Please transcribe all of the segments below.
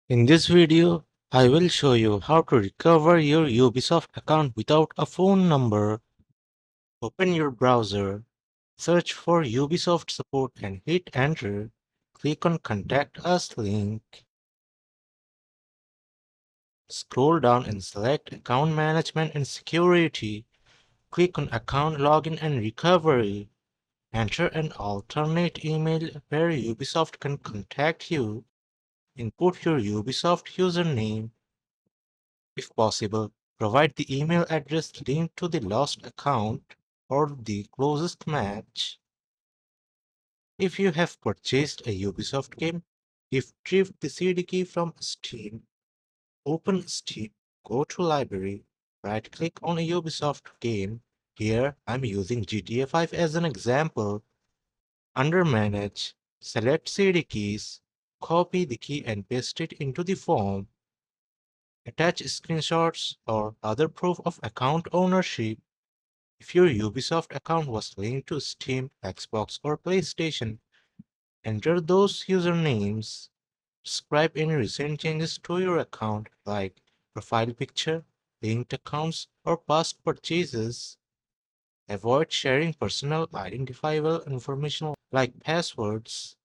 In this video, I will show you how to recover your Ubisoft account without a phone number. Open your browser, search for Ubisoft support and hit enter. Click on Contact Us link. Scroll down and select Account Management and Security. Click on Account Login and Recovery. Enter an alternate email where Ubisoft can contact you. Input your Ubisoft username. If possible, provide the email address linked to the lost account or the closest match. If you have purchased a Ubisoft game, retrieve the CD key from Steam. Open Steam, go to Library, right-click on a Ubisoft game. Here, I'm using GTA 5 as an example. Under Manage, select CD keys, copy the key and paste it into the form. Attach screenshots or other proof of account ownership. If your Ubisoft account was linked to Steam, Xbox, or PlayStation, enter those usernames. Describe any recent changes to your account, like profile picture, linked accounts, or past purchases. Avoid sharing personal identifiable information like passwords.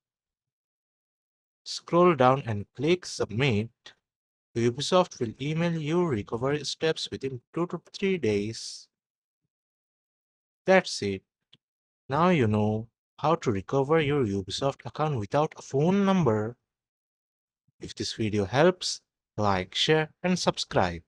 Scroll down and click Submit. Ubisoft will email you recovery steps within 2 to 3 days. That's it. Now you know how to recover your Ubisoft account without a phone number. If this video helps, like, share, and subscribe.